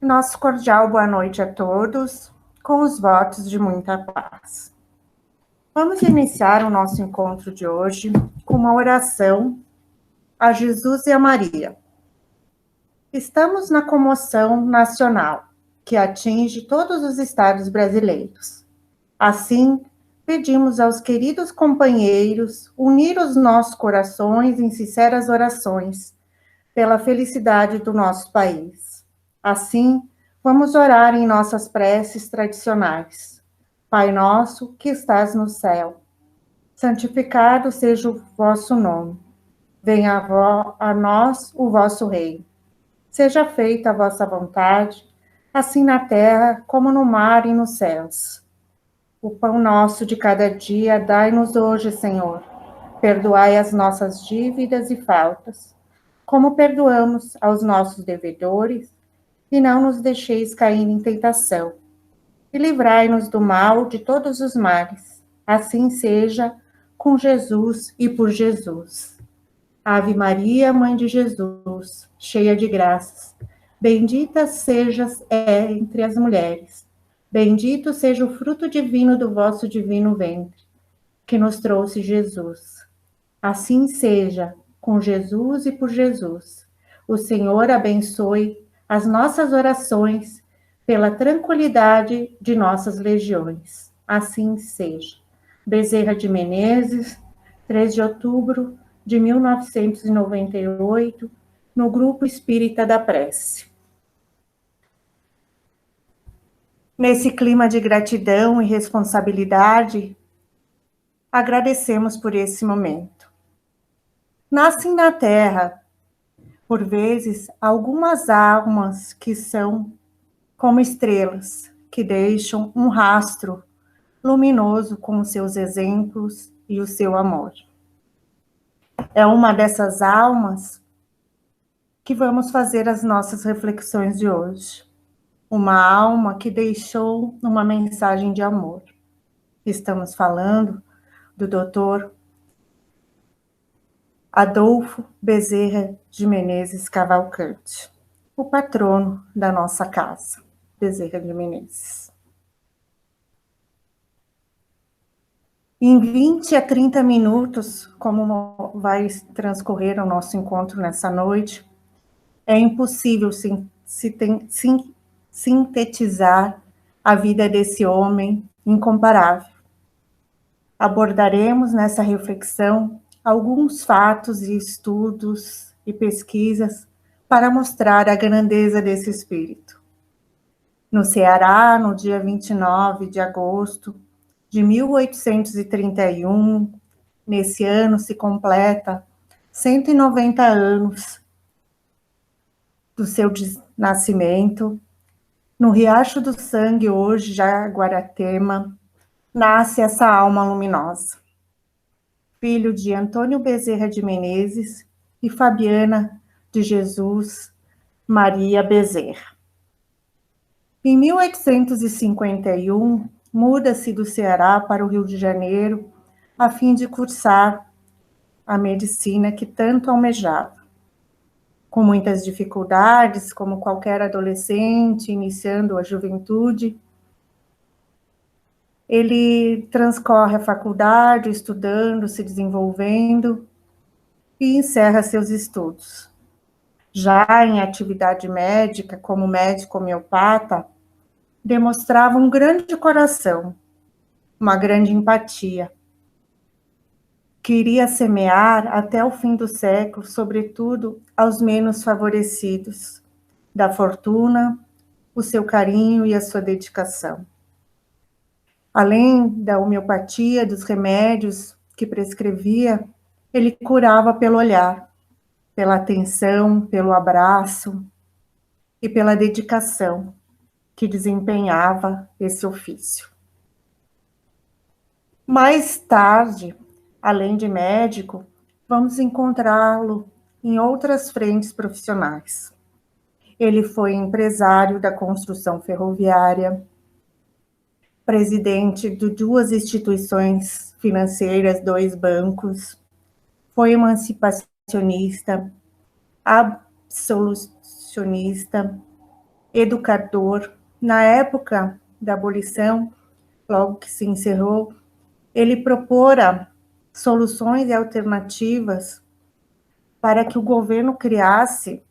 Nosso cordial boa noite a todos, com os votos de muita paz. Vamos iniciar o nosso encontro de hoje com uma oração a Jesus e a Maria. Estamos na comoção nacional, que atinge todos os estados brasileiros. Assim, pedimos aos queridos companheiros unir os nossos corações em sinceras orações pela felicidade do nosso país. Assim, vamos orar em nossas preces tradicionais. Pai nosso, que estás no céu, santificado seja o vosso nome. Venha a nós o vosso reino. Seja feita a vossa vontade, assim na terra como no mar e nos céus. O pão nosso de cada dia dai-nos hoje, Senhor. Perdoai as nossas dívidas e faltas, como perdoamos aos nossos devedores, e não nos deixeis cair em tentação, e livrai-nos do mal de todos os males. Assim seja, com Jesus e por Jesus. Ave Maria, Mãe de Jesus, cheia de graças, bendita sejas entre as mulheres, bendito seja o fruto divino do vosso divino ventre, que nos trouxe Jesus. Assim seja, com Jesus e por Jesus. O Senhor abençoe as nossas orações pela tranquilidade de nossas legiões. Assim seja. Bezerra de Menezes, 3 de outubro de 1998, no Grupo Espírita da Prece. Nesse clima de gratidão e responsabilidade, agradecemos por esse momento. Nascem na Terra, por vezes, algumas almas que são como estrelas, que deixam um rastro luminoso com os seus exemplos e o seu amor. É uma dessas almas que vamos fazer as nossas reflexões de hoje. Uma alma que deixou uma mensagem de amor. Estamos falando do Dr. Adolfo Bezerra de Menezes Cavalcante, o patrono da nossa casa, Bezerra de Menezes. Em 20 a 30 minutos, como vai transcorrer o nosso encontro nessa noite, é impossível sintetizar a vida desse homem incomparável. Abordaremos nessa reflexão alguns fatos e estudos e pesquisas para mostrar a grandeza desse espírito. No Ceará, no dia 29 de agosto de 1831, nesse ano se completa 190 anos do seu nascimento. No Riacho do Sangue, hoje já Guaratema, nasce essa alma luminosa. Filho de Antônio Bezerra de Menezes e Fabiana de Jesus Maria Bezerra. Em 1851, muda-se do Ceará para o Rio de Janeiro, a fim de cursar a medicina que tanto almejava. Com muitas dificuldades, como qualquer adolescente iniciando a juventude, ele transcorre a faculdade, estudando, se desenvolvendo, e encerra seus estudos. Já em atividade médica, como médico homeopata, demonstrava um grande coração, uma grande empatia. Queria semear até o fim do século, sobretudo aos menos favorecidos, da fortuna, o seu carinho e a sua dedicação. Além da homeopatia, dos remédios que prescrevia, ele curava pelo olhar, pela atenção, pelo abraço e pela dedicação que desempenhava esse ofício. Mais tarde, além de médico, vamos encontrá-lo em outras frentes profissionais. Ele foi empresário da construção ferroviária, presidente de 2 instituições financeiras, 2 bancos, foi emancipacionista, absolucionista, educador. Na época da abolição, logo que se encerrou, ele propora soluções e alternativas para que o governo criasse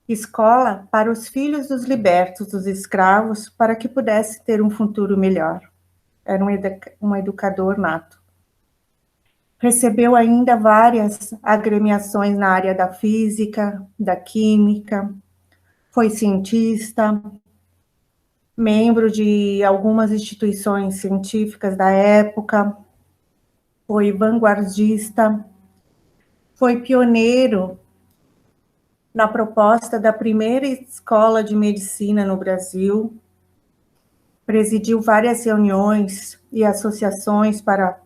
escola para os filhos dos libertos, dos escravos, para que pudesse ter um futuro melhor. Era um educador nato. Recebeu ainda várias agremiações na área da física, da química, foi cientista, membro de algumas instituições científicas da época, foi vanguardista, foi pioneiro na proposta da primeira escola de medicina no Brasil, presidiu várias reuniões e associações para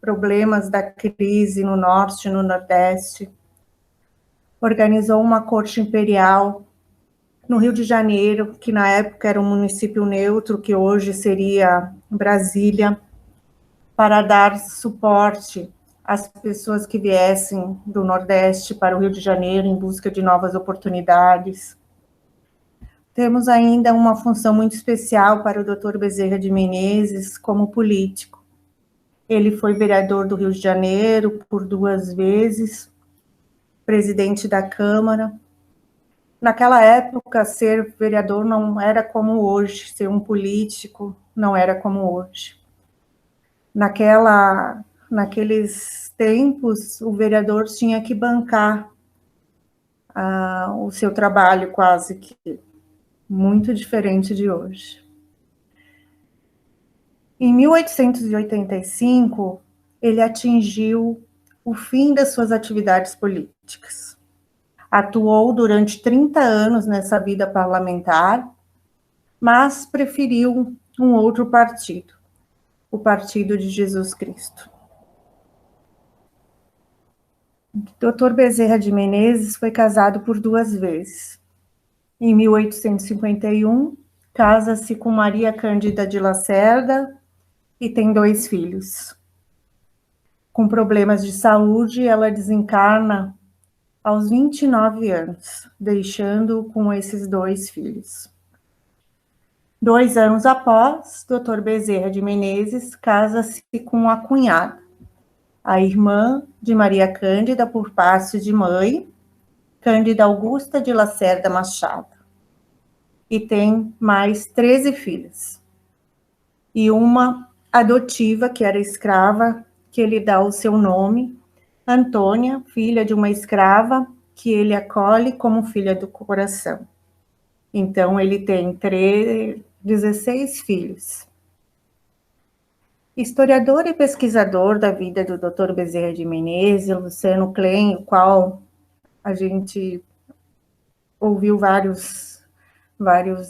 problemas da crise no Norte e no Nordeste, organizou uma corte imperial no Rio de Janeiro, que na época era um município neutro, que hoje seria Brasília, para dar suporte às pessoas que viessem do Nordeste para o Rio de Janeiro em busca de novas oportunidades. Temos ainda uma função muito especial para o Dr. Bezerra de Menezes como político. Ele foi vereador do Rio de Janeiro por 2 vezes, presidente da Câmara. Naquela época, ser vereador não era como hoje, ser um político não era como hoje. Naqueles tempos, o vereador tinha que bancar o seu trabalho, quase que muito diferente de hoje. Em 1885, ele atingiu o fim das suas atividades políticas. Atuou durante 30 anos nessa vida parlamentar, mas preferiu um outro partido, o Partido de Jesus Cristo. Dr. Bezerra de Menezes foi casado por 2 vezes. Em 1851, casa-se com Maria Cândida de Lacerda e tem 2 filhos. Com problemas de saúde, ela desencarna aos 29 anos, deixando com esses 2 filhos. 2 anos após, Dr. Bezerra de Menezes casa-se com a cunhada, a irmã de Maria Cândida por parte de mãe, Cândida Augusta de Lacerda Machado. E tem mais 13 filhas. E uma adotiva, que era escrava, que ele dá o seu nome, Antônia, filha de uma escrava, que ele acolhe como filha do coração. Então, ele tem 16 filhos. Historiador e pesquisador da vida do Dr. Bezerra de Menezes, Luciano Klein, o qual a gente ouviu vários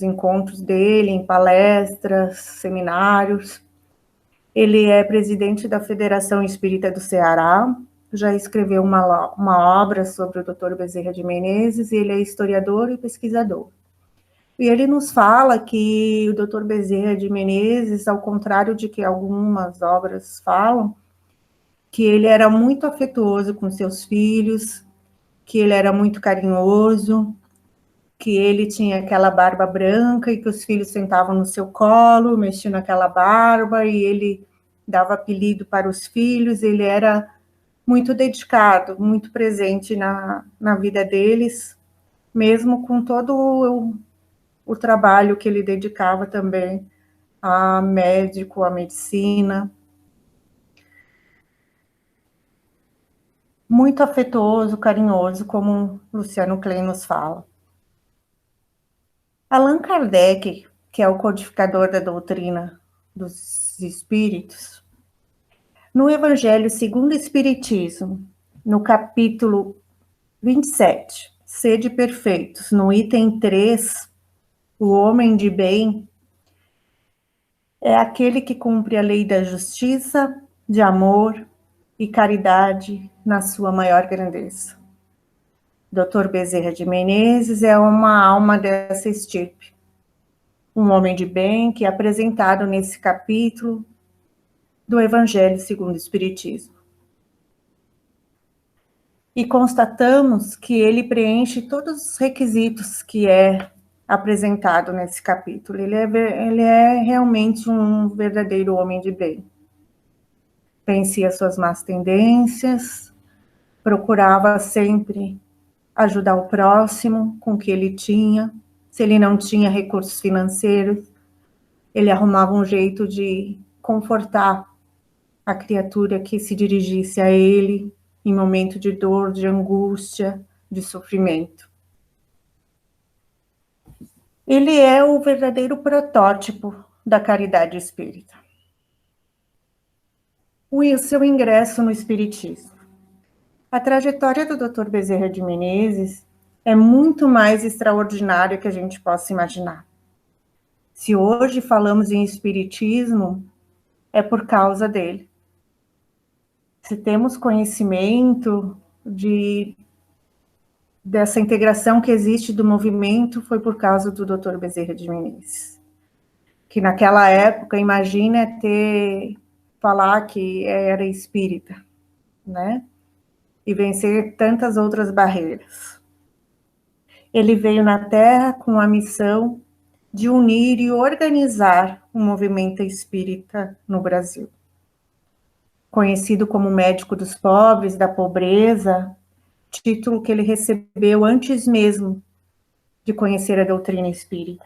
encontros dele, em palestras, seminários. Ele é presidente da Federação Espírita do Ceará, já escreveu uma obra sobre o Dr. Bezerra de Menezes, e ele é historiador e pesquisador. E ele nos fala que o Dr. Bezerra de Menezes, ao contrário de que algumas obras falam, que ele era muito afetuoso com seus filhos, que ele era muito carinhoso, que ele tinha aquela barba branca e que os filhos sentavam no seu colo, mexiam naquela barba, e ele dava apelido para os filhos. Ele era muito dedicado, muito presente na vida deles, mesmo com todo o trabalho que ele dedicava também a médico, a medicina. Muito afetuoso, carinhoso, como Luciano Klein nos fala. Allan Kardec, que é o codificador da doutrina dos espíritos, no Evangelho segundo o Espiritismo, no capítulo 27, Sede Perfeitos, no item 3, o homem de bem é aquele que cumpre a lei da justiça, de amor e caridade na sua maior grandeza. Dr. Bezerra de Menezes é uma alma dessa estirpe. Um homem de bem que é apresentado nesse capítulo do Evangelho segundo o Espiritismo. E constatamos que ele preenche todos os requisitos que é apresentado nesse capítulo. Ele é realmente um verdadeiro homem de bem. Vencia suas más tendências, procurava sempre ajudar o próximo com o que ele tinha. Se ele não tinha recursos financeiros, ele arrumava um jeito de confortar a criatura que se dirigisse a ele em momento de dor, de angústia, de sofrimento. Ele é o verdadeiro protótipo da caridade espírita. O seu ingresso no espiritismo. A trajetória do Dr. Bezerra de Menezes é muito mais extraordinária que a gente possa imaginar. Se hoje falamos em espiritismo, é por causa dele. Se temos conhecimento dessa integração que existe do movimento, foi por causa do Dr. Bezerra de Menezes. Que naquela época, imagina falar que era espírita, né? E vencer tantas outras barreiras. Ele veio na Terra com a missão de unir e organizar o movimento espírita no Brasil. Conhecido como médico dos pobres, da pobreza, título que ele recebeu antes mesmo de conhecer a doutrina espírita.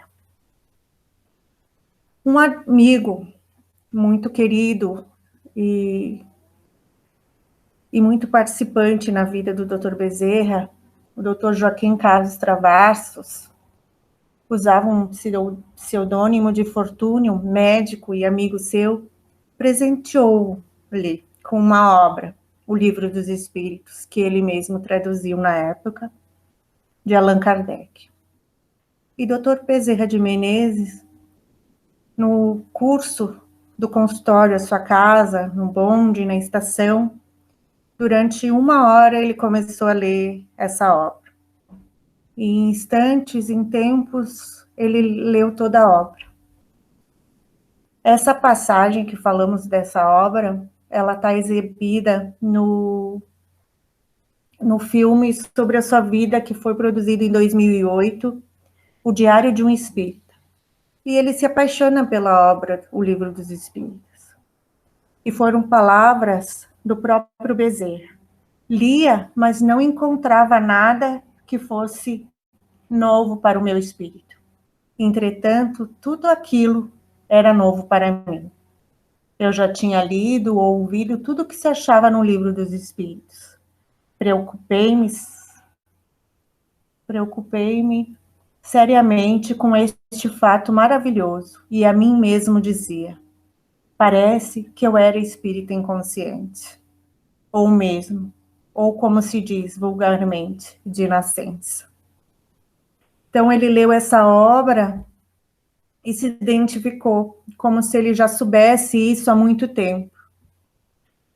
Um amigo muito querido e muito participante na vida do Dr. Bezerra, o Dr. Joaquim Carlos Travassos, usava um pseudônimo de Fortúnio, médico e amigo seu, presenteou-lhe com uma obra, o Livro dos Espíritos, que ele mesmo traduziu na época, de Allan Kardec. E Dr. Bezerra de Menezes, no curso do consultório à sua casa, no bonde, na estação, durante 1 hora ele começou a ler essa obra. E em instantes, em tempos, ele leu toda a obra. Essa passagem que falamos dessa obra, ela está exibida no filme sobre a sua vida, que foi produzido em 2008, O Diário de um Espírita. E ele se apaixona pela obra, O Livro dos Espíritos. E foram palavras do próprio Bezerra. Lia, mas não encontrava nada que fosse novo para o meu espírito. Entretanto, tudo aquilo era novo para mim. Eu já tinha lido ou ouvido tudo o que se achava no Livro dos Espíritos. Preocupei-me seriamente com este fato maravilhoso e a mim mesmo dizia: parece que eu era espírita inconsciente, ou como se diz vulgarmente, de nascença. Então ele leu essa obra e se identificou como se ele já soubesse isso há muito tempo.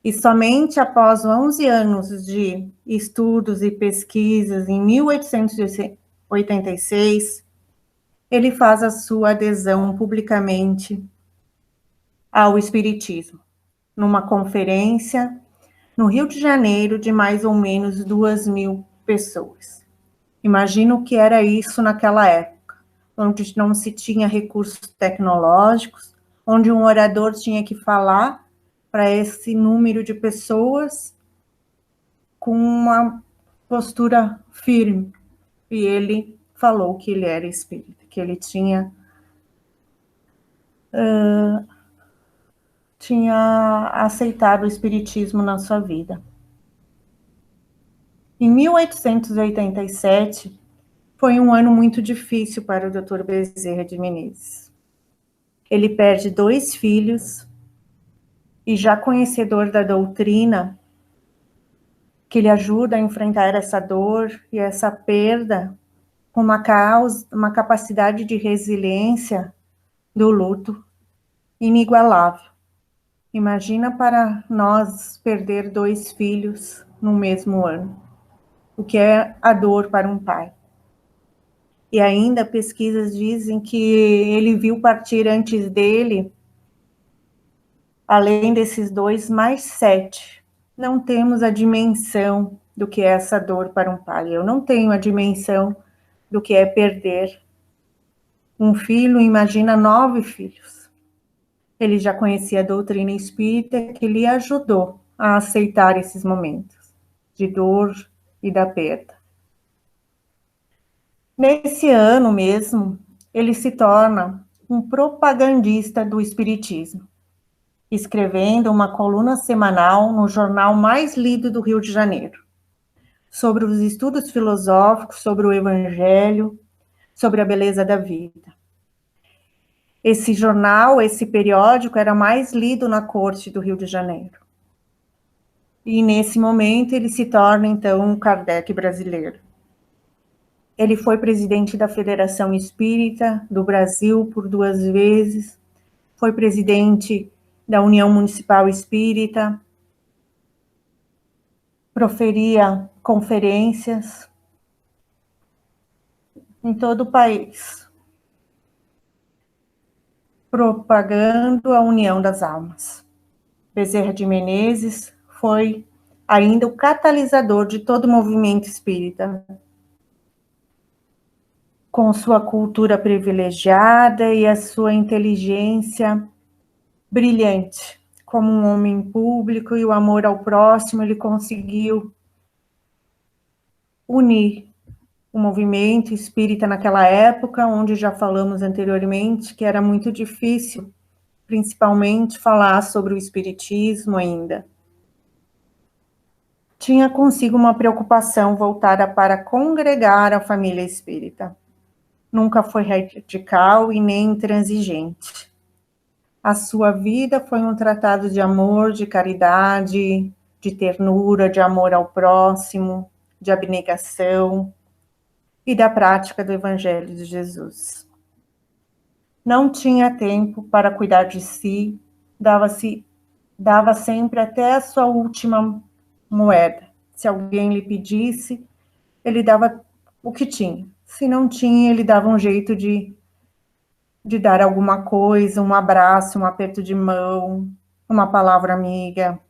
E somente após 11 anos de estudos e pesquisas, em 1886, ele faz a sua adesão publicamente ao Espiritismo, numa conferência no Rio de Janeiro de mais ou menos 2.000 pessoas. Imagina o que era isso naquela época, onde não se tinha recursos tecnológicos, onde um orador tinha que falar para esse número de pessoas com uma postura firme. E ele falou que ele era espírita, que ele tinha aceitado o espiritismo na sua vida. Em 1887, foi um ano muito difícil para o Dr. Bezerra de Menezes. Ele perde 2 filhos e, já conhecedor da doutrina, que lhe ajuda a enfrentar essa dor e essa perda, com uma capacidade de resiliência do luto inigualável. Imagina para nós perder 2 filhos no mesmo ano, o que é a dor para um pai. E ainda pesquisas dizem que ele viu partir antes dele, além desses 2, mais 7. Não temos a dimensão do que é essa dor para um pai. Eu não tenho a dimensão do que é perder um filho imagina 9 filhos. Ele já conhecia a doutrina espírita que lhe ajudou a aceitar esses momentos de dor e da perda. Nesse ano mesmo, ele se torna um propagandista do espiritismo, escrevendo uma coluna semanal no jornal mais lido do Rio de Janeiro, sobre os estudos filosóficos, sobre o evangelho, sobre a beleza da vida. Esse jornal, esse periódico, era mais lido na corte do Rio de Janeiro. E nesse momento ele se torna, então, um Kardec brasileiro. Ele foi presidente da Federação Espírita do Brasil por 2 vezes, foi presidente da União Municipal Espírita, proferia conferências em todo o país, propagando a união das almas. Bezerra de Menezes foi ainda o catalisador de todo o movimento espírita, com sua cultura privilegiada e a sua inteligência brilhante. Como um homem público e o amor ao próximo, ele conseguiu unir o movimento espírita naquela época, onde já falamos anteriormente, que era muito difícil, principalmente, falar sobre o espiritismo ainda. Tinha consigo uma preocupação voltada para congregar a família espírita. Nunca foi radical e nem intransigente. A sua vida foi um tratado de amor, de caridade, de ternura, de amor ao próximo, de abnegação e da prática do Evangelho de Jesus. Não tinha tempo para cuidar de si, dava sempre até a sua última moeda. Se alguém lhe pedisse, ele dava o que tinha. Se não tinha, ele dava um jeito de dar alguma coisa, um abraço, um aperto de mão, uma palavra amiga.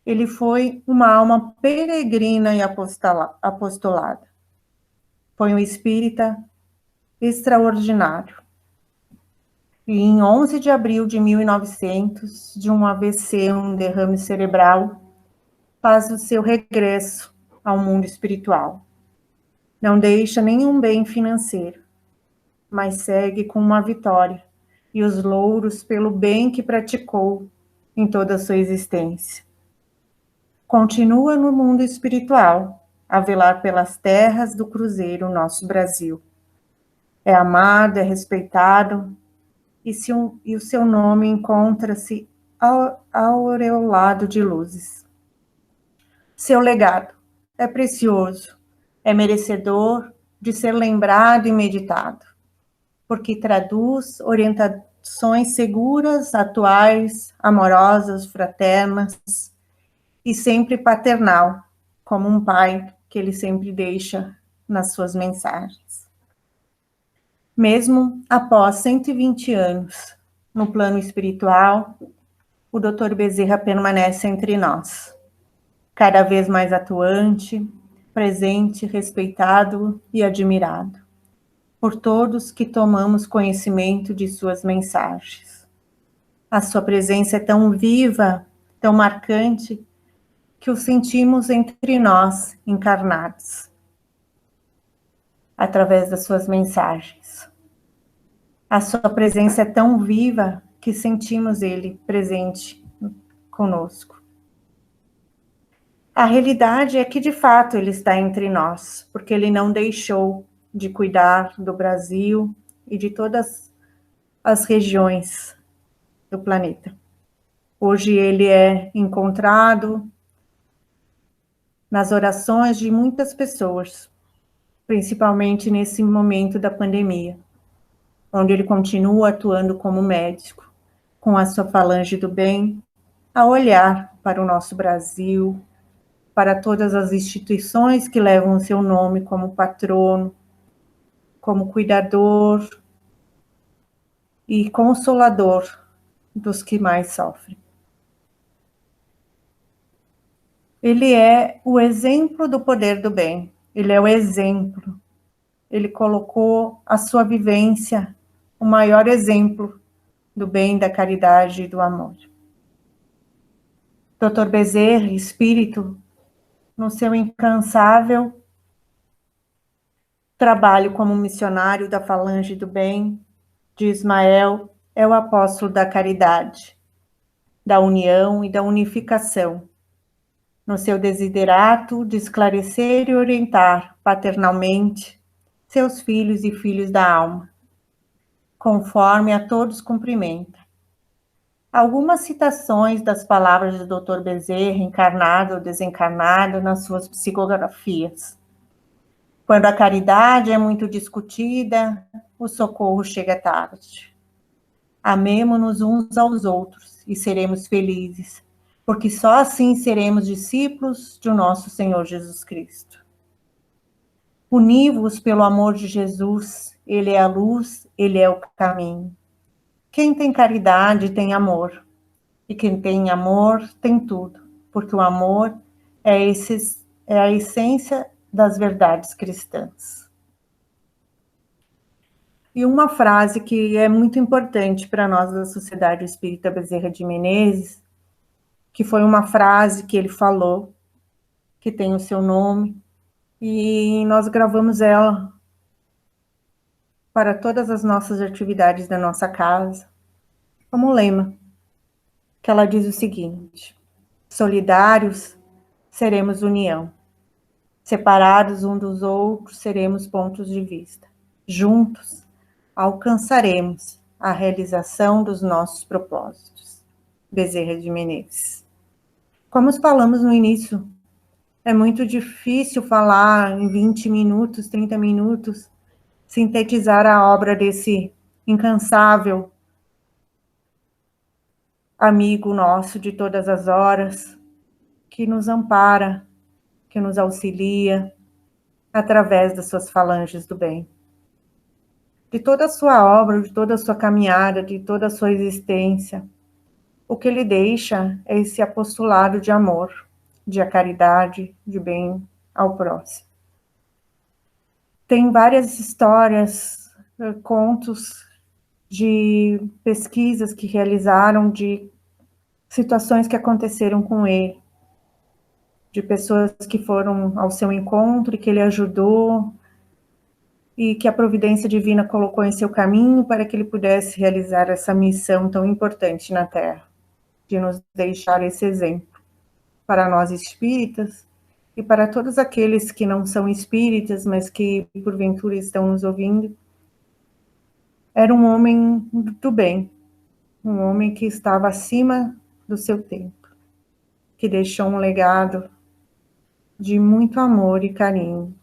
Ele foi uma alma peregrina e apostolada. Foi um espírita extraordinário. E em 11 de abril de 1900, de um AVC, um derrame cerebral, faz o seu regresso ao mundo espiritual. Não deixa nenhum bem financeiro, mas segue com uma vitória e os louros pelo bem que praticou em toda a sua existência. Continua no mundo espiritual, a velar pelas terras do cruzeiro, nosso Brasil. É amado, é respeitado, e o seu nome encontra-se aureolado de luzes. Seu legado é precioso, é merecedor de ser lembrado e meditado, porque traduz orientações seguras, atuais, amorosas, fraternas e sempre paternal, como um pai que ele sempre deixa nas suas mensagens. Mesmo após 120 anos no plano espiritual, o Dr. Bezerra permanece entre nós, cada vez mais atuante, presente, respeitado e admirado por todos que tomamos conhecimento de suas mensagens. A sua presença é tão viva, tão marcante, que o sentimos entre nós, encarnados, através das suas mensagens. A sua presença é tão viva que sentimos ele presente conosco. A realidade é que, de fato, ele está entre nós, porque ele não deixou de cuidar do Brasil e de todas as regiões do planeta. Hoje ele é encontrado nas orações de muitas pessoas, principalmente nesse momento da pandemia, onde ele continua atuando como médico, com a sua falange do bem, a olhar para o nosso Brasil, para todas as instituições que levam o seu nome como patrono, como cuidador e consolador dos que mais sofrem. Ele é o exemplo do poder do bem, ele é o exemplo. ele colocou a sua vivência, o maior exemplo do bem, da caridade e do amor. Dr. Bezerra, espírito, no seu incansável trabalho como missionário da Falange do Bem de Ismael, é o apóstolo da caridade, da união e da unificação, no seu desiderato de esclarecer e orientar paternalmente seus filhos e filhos da alma, conforme a todos cumprimenta. Algumas citações das palavras do Dr. Bezerra, encarnado ou desencarnado, nas suas psicografias. Quando a caridade é muito discutida, o socorro chega tarde. Amemo-nos uns aos outros e seremos felizes, porque só assim seremos discípulos de nosso Senhor Jesus Cristo. Uni-vos pelo amor de Jesus, Ele é a luz, Ele é o caminho. Quem tem caridade tem amor, e quem tem amor tem tudo, porque o amor é a essência das verdades cristãs. E uma frase que é muito importante para nós da Sociedade Espírita Bezerra de Menezes, que foi uma frase que ele falou, que tem o seu nome, e nós gravamos ela para todas as nossas atividades da nossa casa, como lema, que ela diz o seguinte: solidários, seremos união. Separados um dos outros, seremos pontos de vista. Juntos, alcançaremos a realização dos nossos propósitos. Bezerra de Menezes. Como falamos no início, é muito difícil falar em 20 minutos, 30 minutos, sintetizar a obra desse incansável amigo nosso de todas as horas, que nos ampara, que nos auxilia através das suas falanges do bem. De toda a sua obra, de toda a sua caminhada, de toda a sua existência, o que ele deixa é esse apostolado de amor, de caridade, de bem ao próximo. Tem várias histórias, contos de pesquisas que realizaram, de situações que aconteceram com ele, de pessoas que foram ao seu encontro e que ele ajudou, e que a providência divina colocou em seu caminho para que ele pudesse realizar essa missão tão importante na Terra, de nos deixar esse exemplo para nós espíritas e para todos aqueles que não são espíritas, mas que porventura estão nos ouvindo. Era um homem do bem, um homem que estava acima do seu tempo, que deixou um legado de muito amor e carinho,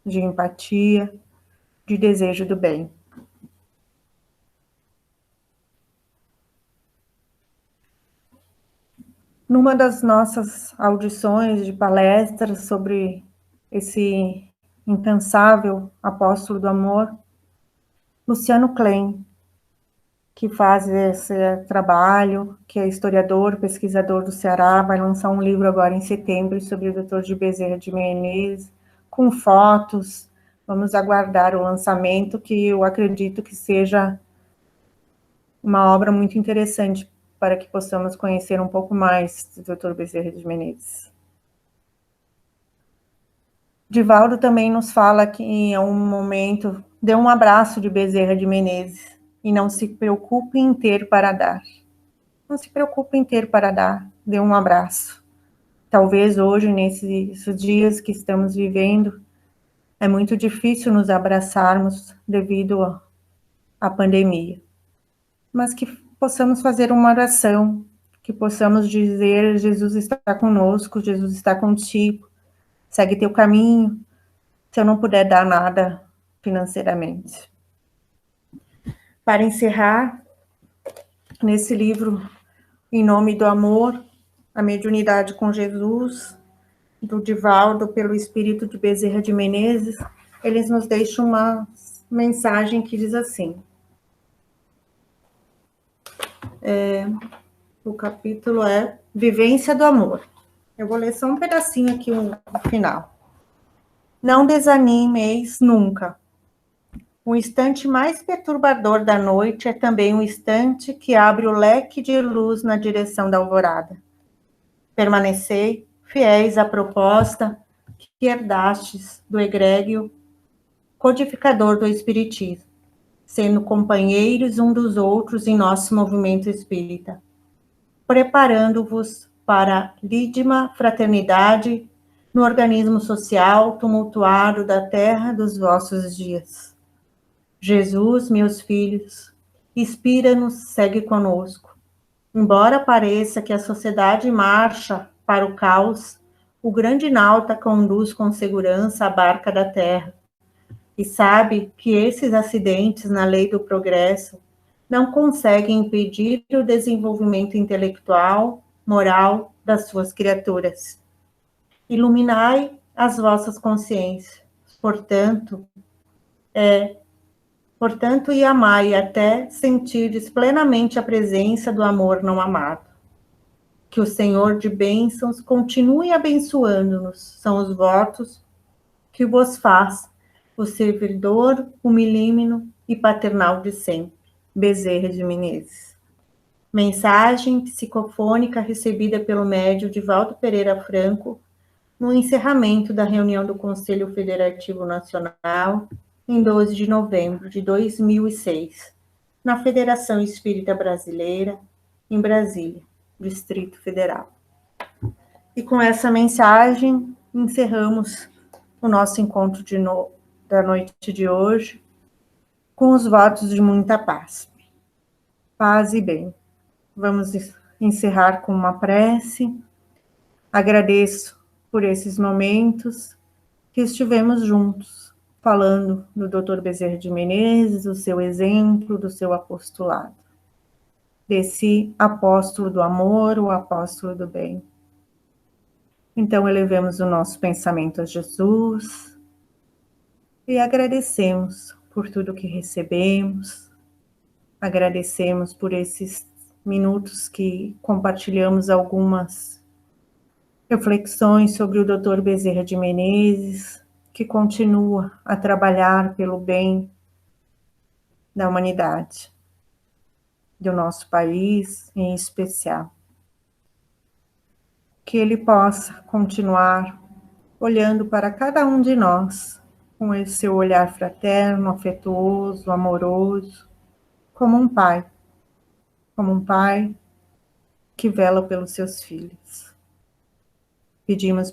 de empatia, de desejo do bem. Numa das nossas audições de palestras sobre esse incansável apóstolo do amor, Luciano Klein, que faz esse trabalho, que é historiador, pesquisador do Ceará, vai lançar um livro agora em setembro sobre o Dr. de Bezerra de Menezes, com fotos. Vamos aguardar o lançamento, que eu acredito que seja uma obra muito interessante para que possamos conhecer um pouco mais do Dr. Bezerra de Menezes. Divaldo também nos fala que em um momento dê um abraço de Bezerra de Menezes e não se preocupe em ter para dar. Não se preocupe em ter para dar, dê um abraço. Talvez hoje, nesses dias que estamos vivendo, é muito difícil nos abraçarmos devido à pandemia. Mas que possamos fazer uma oração, que possamos dizer: Jesus está conosco, Jesus está contigo, segue teu caminho, se eu não puder dar nada financeiramente. Para encerrar, nesse livro, Em Nome do Amor, a Mediunidade com Jesus, do Divaldo, pelo Espírito de Bezerra de Menezes, eles nos deixam uma mensagem que diz assim: o capítulo é Vivência do Amor. Eu vou ler só um pedacinho aqui no final. Não desanimeis nunca. O instante mais perturbador da noite é também um instante que abre o leque de luz na direção da alvorada. Permanecei fiéis à proposta que herdastes do egrégio codificador do Espiritismo, sendo companheiros um dos outros em nosso movimento espírita, preparando-vos para a lídima fraternidade no organismo social tumultuado da terra dos vossos dias. Jesus, meus filhos, inspira-nos, segue conosco. Embora pareça que a sociedade marcha para o caos, o grande nauta conduz com segurança a barca da terra e sabe que esses acidentes na lei do progresso não conseguem impedir o desenvolvimento intelectual, moral das suas criaturas. Iluminai as vossas consciências, portanto, e amai até sentirdes plenamente a presença do amor não amado. Que o Senhor de bênçãos continue abençoando-nos, são os votos que vos faz o servidor humilímino e paternal de sempre, Bezerra de Menezes. Mensagem psicofônica recebida pelo médium Divaldo Pereira Franco no encerramento da reunião do Conselho Federativo Nacional em 12 de novembro de 2006, na Federação Espírita Brasileira, em Brasília, Distrito Federal. E com essa mensagem encerramos o nosso encontro da noite de hoje, com os votos de muita paz. Paz e bem. Vamos encerrar com uma prece. Agradeço por esses momentos que estivemos juntos, falando do Dr. Bezerra de Menezes, do seu exemplo, do seu apostolado. Desse apóstolo do amor, o apóstolo do bem. Então, elevemos o nosso pensamento a Jesus e agradecemos por tudo que recebemos, agradecemos por esses minutos que compartilhamos algumas reflexões sobre o Dr. Bezerra de Menezes, que continua a trabalhar pelo bem da humanidade, do nosso país em especial. Que ele possa continuar olhando para cada um de nós com esse seu olhar fraterno, afetuoso, amoroso, como um pai que vela pelos seus filhos. Pedimos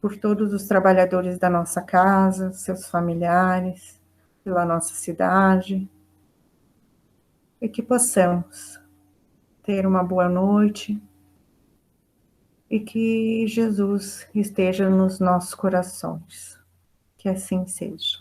por todos os trabalhadores da nossa casa, seus familiares, pela nossa cidade, e que possamos ter uma boa noite e que Jesus esteja nos nossos corações. Que assim seja.